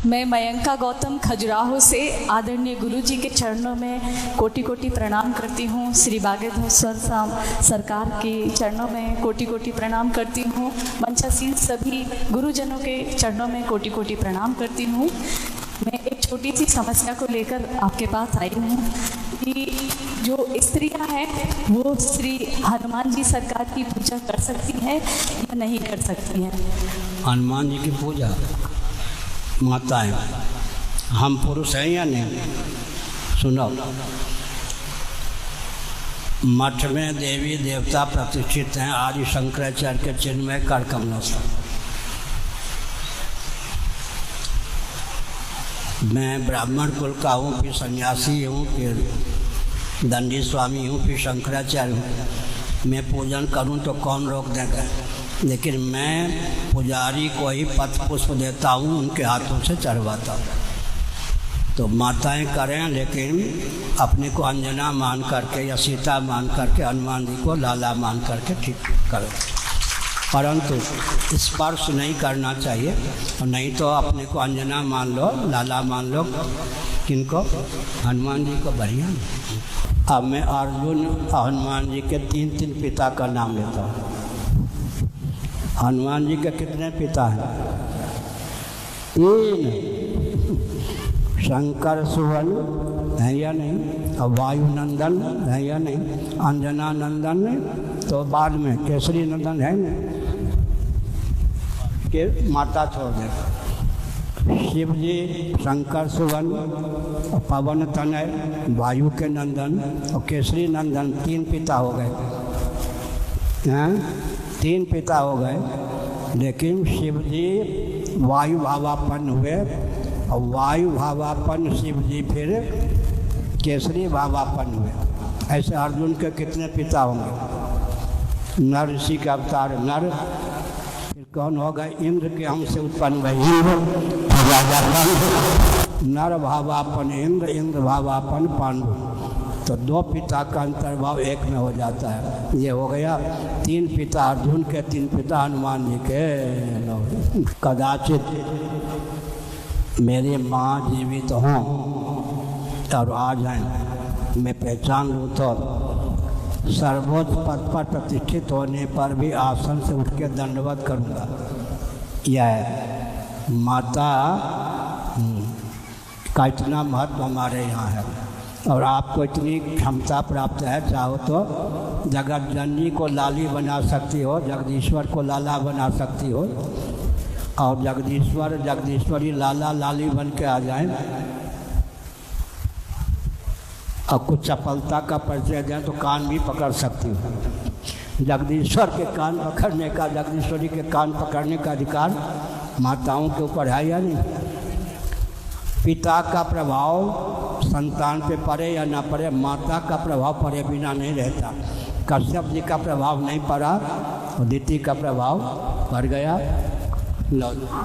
मैं मयंका गौतम खजुराहो से आदरणीय गुरु जी के चरणों में कोटि कोटि प्रणाम करती हूँ। श्री बागेश्वर सरकार के चरणों में कोटि कोटि प्रणाम करती हूँ। मंचासीन सभी गुरुजनों के चरणों में कोटि कोटि प्रणाम करती हूँ। मैं एक छोटी सी समस्या को लेकर आपके पास आई हूँ कि जो स्त्रियां हैं वो श्री हनुमान जी सरकार की पूजा कर सकती हैं या नहीं कर सकती हैं। हनुमान जी की पूजा माताएं, हम पुरुष हैं या नहीं? सुनो, मठ में देवी देवता प्रतिष्ठित हैं आदि शंकराचार्य के चिन्मय कर कमलों से। मैं ब्राह्मण कुल का हूँ, फिर सन्यासी हूँ, फिर दंडी स्वामी हूँ, फिर शंकराचार्य हूँ। मैं पूजन करूँ तो कौन रोक देगा? लेकिन मैं पुजारी को ही पत्र पुष्प देता हूँ, उनके हाथों से चढ़वाता हूँ। तो माताएं करें, लेकिन अपने को अंजना मान करके या सीता मान करके हनुमान जी को लाला मान करके ठीक करें, परंतु स्पर्श नहीं करना चाहिए। और नहीं तो अपने को अंजना मान लो, लाला मान लो, किनको? हनुमान जी को। बढ़िया। अब मैं अर्जुन हनुमान जी के तीन पिता का नाम लेता हूँ। हनुमान जी के कितने पिता हैं? 3। शंकर सुवन है या नहीं? और वायुनंदन है या नहीं? अंजना नंदन तो बाद में केसरी नंदन है ना, के माता छोड़ दे। शिव जी शंकर सुवन, पवन तनय, वायु के नंदन और केसरी नंदन 3 पिता हो गए हैं। 3 पिता हो गए, लेकिन शिव जी वायु भावापन्न हुए और वायु भावापन्न शिव जी फिर केसरी भावापन्न हुए। ऐसे अर्जुन के कितने पिता होंगे? नर ऋषि का अवतार नर, फिर कौन हो गए? इंद्र के हमसे उत्पन्न हुए इंद्र, नर भावापन्न इंद्र, इंद्र भावापन्न पांडु। तो 2 पिता का अंतर्भाव एक में हो जाता है। ये हो गया 3 पिता अर्जुन के, 3 पिता हनुमान जी के। कदाचित मेरी माँ जीवित हों और आ जाएं, मैं पहचान लूँ तो सर्वोच्च पद पर प्रतिष्ठित होने पर भी आसन से उठ के दंडवत करूँगा। यह माता का इतना महत्व हमारे यहाँ है। और आपको इतनी क्षमता प्राप्त है, चाहो तो जगत जननी को लाली बना सकती हो, जगदीश्वर को लाला बना सकती हो, और जगदीश्वर जगदीश्वरी लाला लाली बन के आ जाए और कुछ चपलता का परिचय दें तो कान भी पकड़ सकती हो। जगदीश्वर के कान पकड़ने का, जगदीश्वरी के कान पकड़ने का अधिकार माताओं के ऊपर है या नहीं? पिता का प्रभाव संतान पे पड़े या ना पड़े, माता का प्रभाव पड़े बिना नहीं रहता। कश्यप जी का प्रभाव नहीं पड़ा और अदिति का प्रभाव पड़ गया। लो।